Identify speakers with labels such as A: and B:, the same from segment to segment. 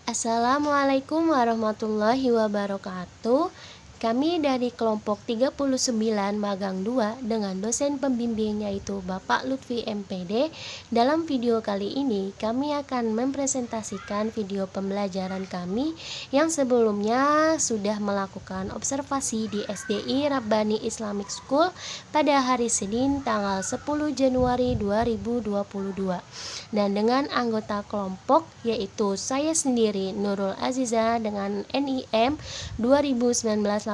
A: Assalamualaikum warahmatullahi wabarakatuh. Kami dari kelompok 39 Magang 2 dengan dosen pembimbing yaitu Bapak Lutfi MPD. Dalam video kali ini kami akan mempresentasikan video pembelajaran kami yang sebelumnya sudah melakukan observasi di SDI Rabbani Islamic School pada hari Senin tanggal 10 Januari 2022. Dan dengan anggota kelompok yaitu saya sendiri Nurul Aziza dengan NIM 2019820095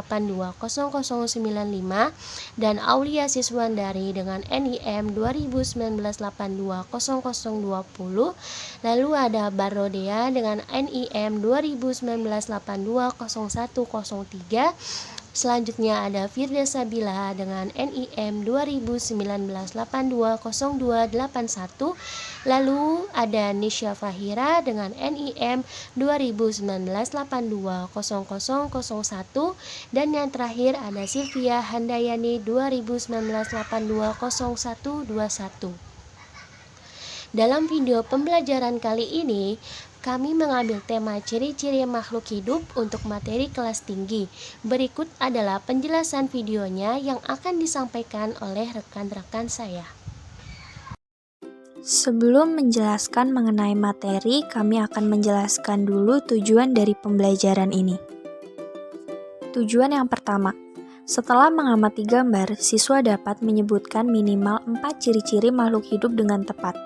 A: dan Aulia Siswandari dengan NIM 2019820020. Lalu ada Barodea dengan NIM 2019820103. Selanjutnya ada Firda Sabila dengan NIM 2019820281. Lalu ada Nisha Fahira dengan NIM 2019820001. Dan yang terakhir ada Sylvia Handayani 2019820121. Dalam video pembelajaran kali ini, kami mengambil tema ciri-ciri makhluk hidup untuk materi kelas tinggi. Berikut adalah penjelasan videonya yang akan disampaikan oleh rekan-rekan saya.
B: Sebelum menjelaskan mengenai materi, kami akan menjelaskan dulu tujuan dari pembelajaran ini. Tujuan yang pertama, setelah mengamati gambar, siswa dapat menyebutkan minimal 4 ciri-ciri makhluk hidup dengan tepat.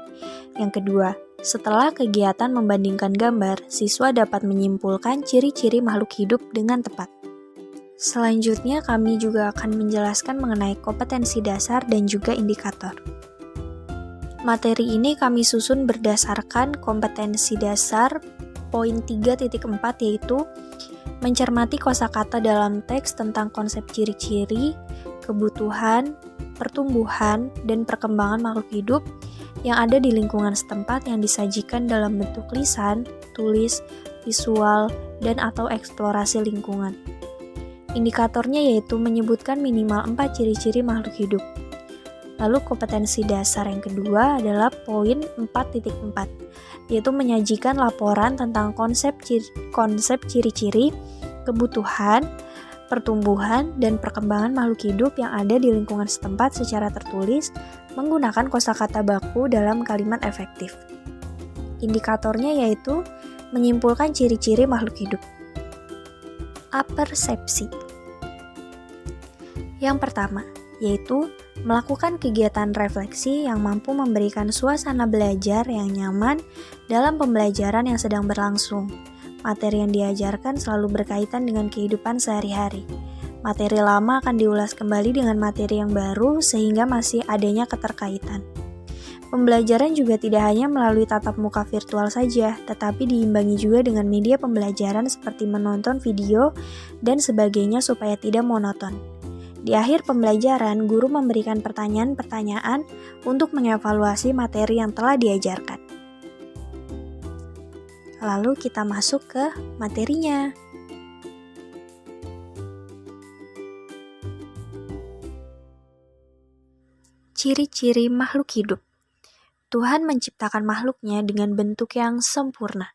B: Yang kedua, setelah kegiatan membandingkan gambar, siswa dapat menyimpulkan ciri-ciri makhluk hidup dengan tepat. Selanjutnya, kami juga akan menjelaskan mengenai kompetensi dasar dan juga indikator. Materi ini kami susun berdasarkan kompetensi dasar poin 3.4 yaitu mencermati kosakata dalam teks tentang konsep ciri-ciri, kebutuhan, pertumbuhan, dan perkembangan makhluk hidup yang ada di lingkungan setempat yang disajikan dalam bentuk lisan, tulis, visual, dan atau eksplorasi lingkungan. Indikatornya yaitu menyebutkan minimal 4 ciri-ciri makhluk hidup. Lalu kompetensi dasar yang kedua adalah poin 4.4, yaitu menyajikan laporan tentang konsep ciri-ciri, kebutuhan, pertumbuhan, dan perkembangan makhluk hidup yang ada di lingkungan setempat secara tertulis menggunakan kosakata baku dalam kalimat efektif. Indikatornya yaitu menyimpulkan ciri-ciri makhluk hidup. Apersepsi. Yang pertama, yaitu melakukan kegiatan refleksi yang mampu memberikan suasana belajar yang nyaman dalam pembelajaran yang sedang berlangsung. Materi yang diajarkan selalu berkaitan dengan kehidupan sehari-hari. Materi lama akan diulas kembali dengan materi yang baru sehingga masih adanya keterkaitan. Pembelajaran juga tidak hanya melalui tatap muka virtual saja, tetapi diimbangi juga dengan media pembelajaran seperti menonton video dan sebagainya supaya tidak monoton. Di akhir pembelajaran, guru memberikan pertanyaan-pertanyaan untuk mengevaluasi materi yang telah diajarkan. Lalu kita masuk ke materinya. Ciri-ciri makhluk hidup. Tuhan menciptakan makhluknya dengan bentuk yang sempurna.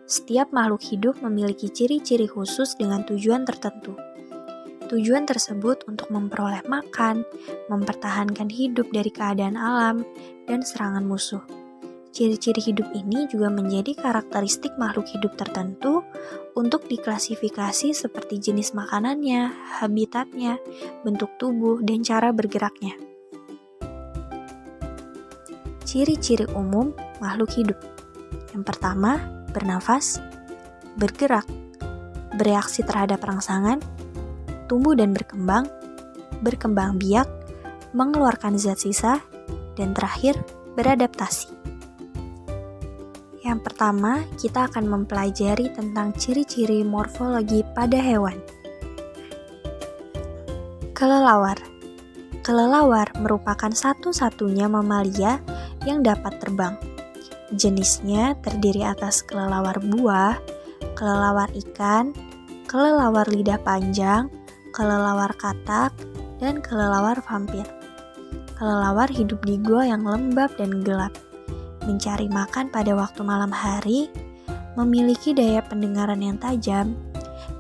B: Setiap makhluk hidup memiliki ciri-ciri khusus dengan tujuan tertentu. Tujuan tersebut untuk memperoleh makan, mempertahankan hidup dari keadaan alam, dan serangan musuh. Ciri-ciri hidup ini juga menjadi karakteristik makhluk hidup tertentu untuk diklasifikasi seperti jenis makanannya, habitatnya, bentuk tubuh, dan cara bergeraknya. Ciri-ciri umum makhluk hidup. Yang pertama, bernafas, bergerak, bereaksi terhadap rangsangan, tumbuh dan berkembang biak, mengeluarkan zat sisa, dan terakhir, beradaptasi. Yang pertama, kita akan mempelajari tentang ciri-ciri morfologi pada hewan. Kelelawar. Kelelawar merupakan satu-satunya mamalia yang dapat terbang. Jenisnya terdiri atas kelelawar buah, kelelawar ikan, kelelawar lidah panjang, kelelawar katak, dan kelelawar vampir. Kelelawar hidup di gua yang lembab dan gelap, mencari makan pada waktu malam hari, memiliki daya pendengaran yang tajam,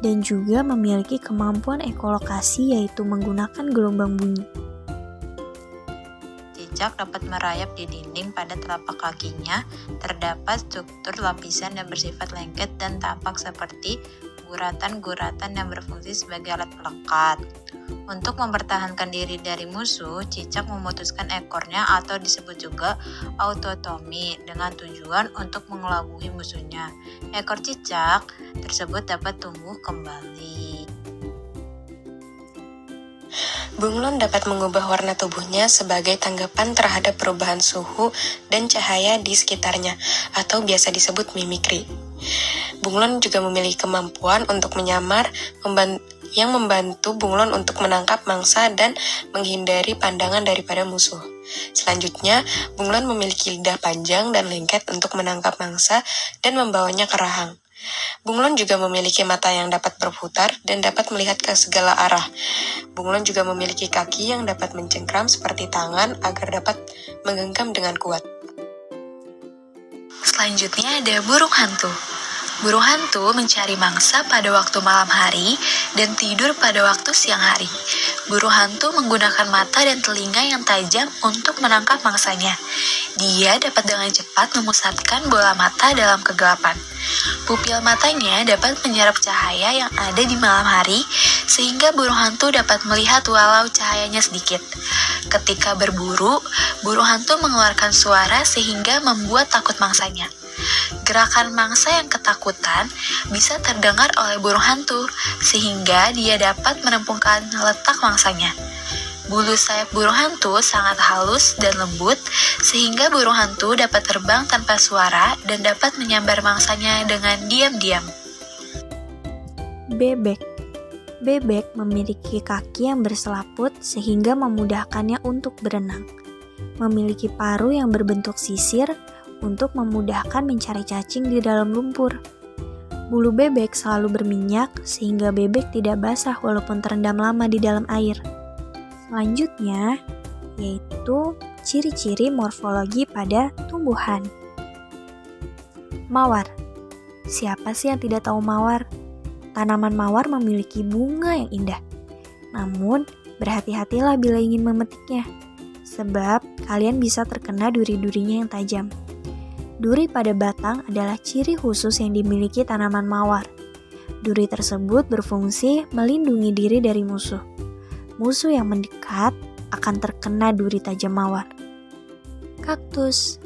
B: dan juga memiliki kemampuan ekolokasi yaitu menggunakan gelombang bunyi.
C: Cicak dapat merayap di dinding pada telapak kakinya. Terdapat struktur lapisan yang bersifat lengket dan tampak seperti guratan-guratan yang berfungsi sebagai alat pelekat. Untuk mempertahankan diri dari musuh, cicak memutuskan ekornya atau disebut juga autotomi dengan tujuan untuk mengelabui musuhnya. Ekor cicak tersebut dapat tumbuh kembali.
D: Bunglon dapat mengubah warna tubuhnya sebagai tanggapan terhadap perubahan suhu dan cahaya di sekitarnya, atau biasa disebut mimikri. Bunglon juga memiliki kemampuan untuk menyamar yang membantu bunglon untuk menangkap mangsa dan menghindari pandangan daripada musuh. Selanjutnya, bunglon memiliki lidah panjang dan lengket untuk menangkap mangsa dan membawanya ke rahang. Bunglon juga memiliki mata yang dapat berputar dan dapat melihat ke segala arah. Bunglon juga memiliki kaki yang dapat mencengkram seperti tangan agar dapat menggenggam dengan kuat.
E: Selanjutnya ada burung hantu. Burung hantu mencari mangsa pada waktu malam hari dan tidur pada waktu siang hari. Burung hantu menggunakan mata dan telinga yang tajam untuk menangkap mangsanya. Dia dapat dengan cepat memusatkan bola mata dalam kegelapan. Pupil matanya dapat menyerap cahaya yang ada di malam hari, sehingga burung hantu dapat melihat walau cahayanya sedikit. Ketika berburu, burung hantu mengeluarkan suara sehingga membuat takut mangsanya. Gerakan mangsa yang ketakutan bisa terdengar oleh burung hantu, sehingga dia dapat menempungkan letak mangsanya. Bulu sayap burung hantu sangat halus dan lembut, sehingga burung hantu dapat terbang tanpa suara dan dapat menyambar mangsanya dengan diam-diam.
B: Bebek. Bebek memiliki kaki yang berselaput sehingga memudahkannya untuk berenang. Memiliki paruh yang berbentuk sisir untuk memudahkan mencari cacing di dalam lumpur. Bulu bebek selalu berminyak sehingga bebek tidak basah walaupun terendam lama di dalam air. Selanjutnya, yaitu ciri-ciri morfologi pada tumbuhan. Mawar. Siapa sih yang tidak tahu mawar? Tanaman mawar memiliki bunga yang indah. Namun, berhati-hatilah bila ingin memetiknya, sebab kalian bisa terkena duri-durinya yang tajam. Duri pada batang adalah ciri khusus yang dimiliki tanaman mawar. Duri tersebut berfungsi melindungi diri dari musuh. Musuh yang mendekat akan terkena duri tajam mawar. Kaktus.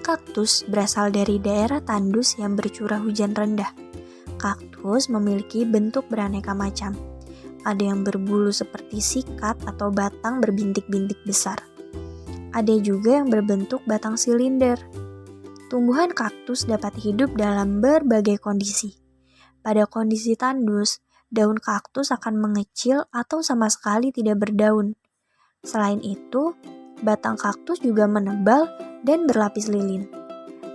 B: Kaktus berasal dari daerah tandus yang bercurah hujan rendah. Kaktus memiliki bentuk beraneka macam. Ada yang berbulu seperti sikat atau batang berbintik-bintik besar. Ada juga yang berbentuk batang silinder. Tumbuhan kaktus dapat hidup dalam berbagai kondisi. Pada kondisi tandus, daun kaktus akan mengecil atau sama sekali tidak berdaun. Selain itu, batang kaktus juga menebal dan berlapis lilin.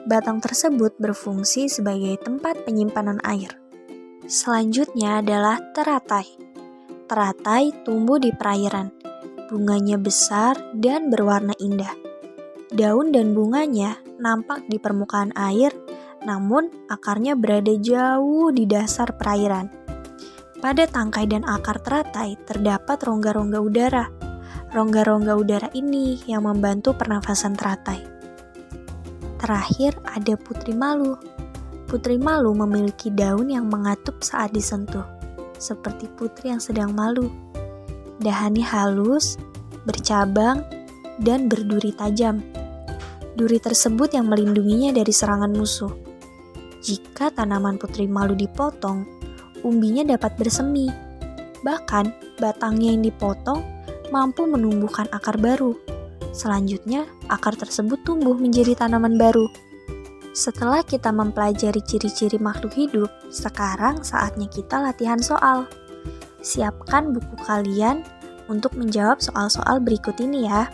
B: Batang tersebut berfungsi sebagai tempat penyimpanan air. Selanjutnya adalah teratai. Teratai tumbuh di perairan. Bunganya besar dan berwarna indah. Daun dan bunganya nampak di permukaan air, namun akarnya berada jauh di dasar perairan. Pada tangkai dan akar teratai terdapat rongga-rongga udara. Rongga-rongga udara ini yang membantu pernafasan teratai. Terakhir ada putri malu. Putri malu memiliki daun yang mengatup saat disentuh, seperti putri yang sedang malu. Dahannya halus, bercabang, dan berduri tajam. Duri tersebut yang melindunginya dari serangan musuh. Jika tanaman putri malu dipotong, umbinya dapat bersemi. Bahkan, batangnya yang dipotong mampu menumbuhkan akar baru. Selanjutnya, akar tersebut tumbuh menjadi tanaman baru. Setelah kita mempelajari ciri-ciri makhluk hidup, sekarang saatnya kita latihan soal. Siapkan buku kalian untuk menjawab soal-soal berikut ini ya.